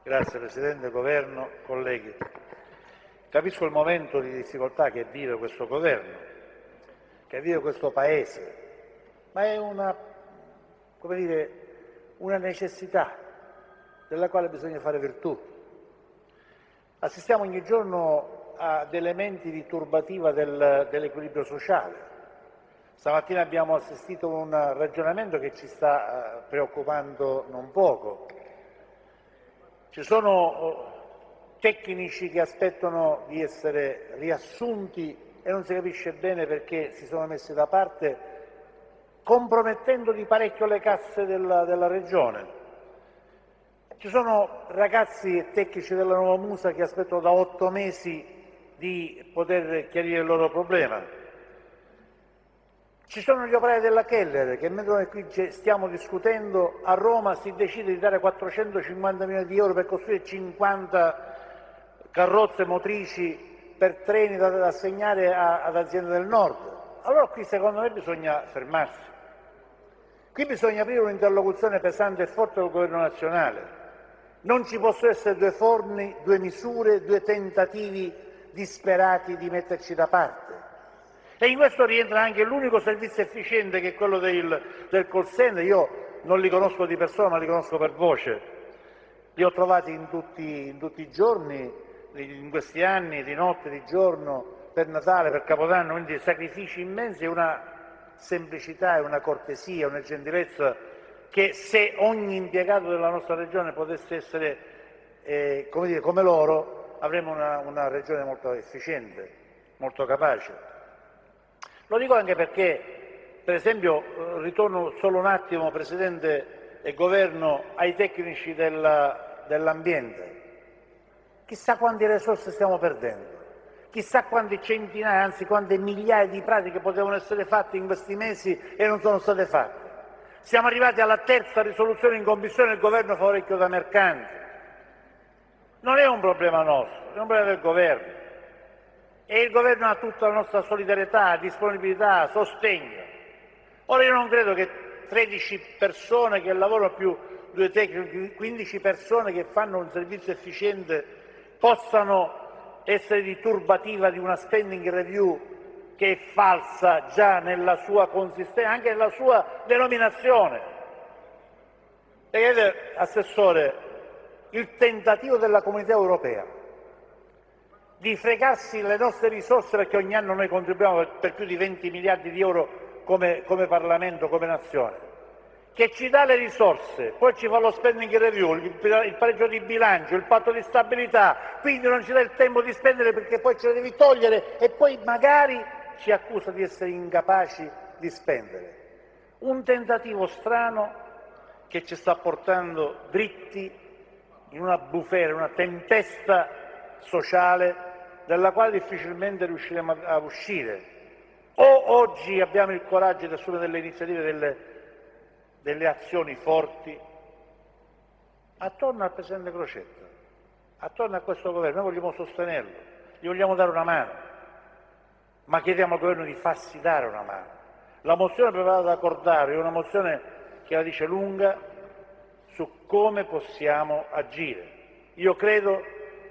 Grazie Presidente, Governo, colleghi. Capisco il momento di difficoltà che vive questo Governo, che vive questo Paese, ma è una necessità della quale bisogna fare virtù. Assistiamo ogni giorno ad elementi di turbativa dell'equilibrio sociale. Stamattina abbiamo assistito a un ragionamento che ci sta preoccupando non poco. Ci sono tecnici che aspettano di essere riassunti e non si capisce bene perché si sono messi da parte, compromettendo di parecchio le casse della Regione. Ci sono ragazzi e tecnici della Nuova Musa che aspettano da 8 mesi di poter chiarire il loro problema. Ci sono gli operai della Keller che mentre noi qui stiamo discutendo a Roma si decide di dare 450 milioni di euro per costruire 50 carrozze motrici per treni da assegnare ad aziende del nord. Allora qui secondo me bisogna fermarsi. Qui bisogna aprire un'interlocuzione pesante e forte col Governo nazionale. Non ci possono essere due forni, due misure, due tentativi disperati di metterci da parte. E in questo rientra anche l'unico servizio efficiente che è quello del call center. Io non li conosco di persona, ma li conosco per voce. Li ho trovati in tutti i giorni, in questi anni, di notte, di giorno, per Natale, per Capodanno, quindi sacrifici immensi e una semplicità e una cortesia, una gentilezza che se ogni impiegato della nostra Regione potesse essere come loro, avremmo una Regione molto efficiente, molto capace. Lo dico anche perché, per esempio, ritorno solo un attimo, Presidente e Governo, ai tecnici dell'ambiente. Chissà quante risorse stiamo perdendo, chissà quante centinaia, anzi quante migliaia di pratiche potevano essere fatte in questi mesi e non sono state fatte. Siamo arrivati alla terza risoluzione in Commissione e il Governo fa orecchio da mercante. Non è un problema nostro, è un problema del Governo. E il Governo ha tutta la nostra solidarietà, disponibilità, sostegno. Ora io non credo che 13 persone che lavorano più 2 tecnici, 15 persone che fanno un servizio efficiente possano essere di turbativa di una spending review che è falsa già nella sua consistenza, anche nella sua denominazione. Vedete, Assessore, il tentativo della Comunità Europea di fregarsi le nostre risorse, perché ogni anno noi contribuiamo per più di 20 miliardi di euro come Parlamento, come Nazione, che ci dà le risorse, poi ci fa lo spending review, il pareggio di bilancio, il patto di stabilità, quindi non ci dà il tempo di spendere perché poi ce le devi togliere e poi magari ci accusa di essere incapaci di spendere. Un tentativo strano che ci sta portando dritti in una bufera, in una tempesta sociale dalla quale difficilmente riusciremo a uscire. O oggi abbiamo il coraggio di assumere delle iniziative, delle azioni forti attorno al Presidente Crocetta, attorno a questo Governo. Noi vogliamo sostenerlo, gli vogliamo dare una mano, ma chiediamo al Governo di farsi dare una mano. La mozione preparata da Cordaro è una mozione che la dice lunga su come possiamo agire. Io credo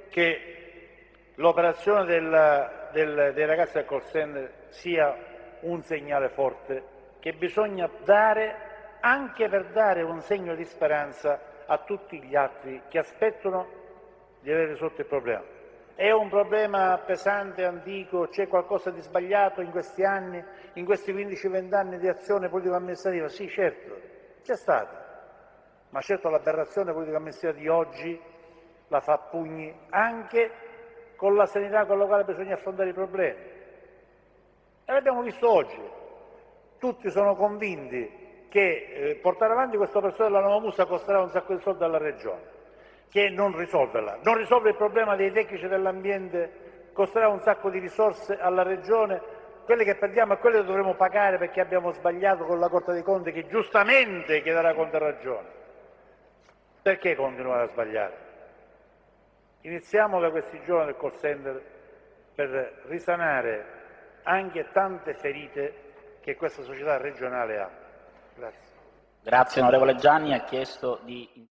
che l'operazione dei ragazzi del call center sia un segnale forte che bisogna dare anche per dare un segno di speranza a tutti gli altri che aspettano di avere risolto il problema. È un problema pesante, antico, c'è qualcosa di sbagliato in questi anni, in questi 15-20 anni di azione politico-amministrativa? Sì, certo, c'è stata, ma certo l'aberrazione politico-amministrativa di oggi la fa a pugni anche con la serenità con la quale bisogna affrontare i problemi. E l'abbiamo visto oggi. Tutti sono convinti che portare avanti questo processo della Nuova Musa costerà un sacco di soldi alla Regione, che non risolve il problema dei tecnici dell'ambiente, costerà un sacco di risorse alla Regione, quelle che perdiamo e quelle che dovremo pagare perché abbiamo sbagliato con la Corte dei Conti che giustamente chiederà conto a Ragione. Perché continuare a sbagliare? Iniziamo da questi giorni del call center per risanare anche tante ferite che questa società regionale ha. Grazie. Grazie onorevole Gianni, ha chiesto di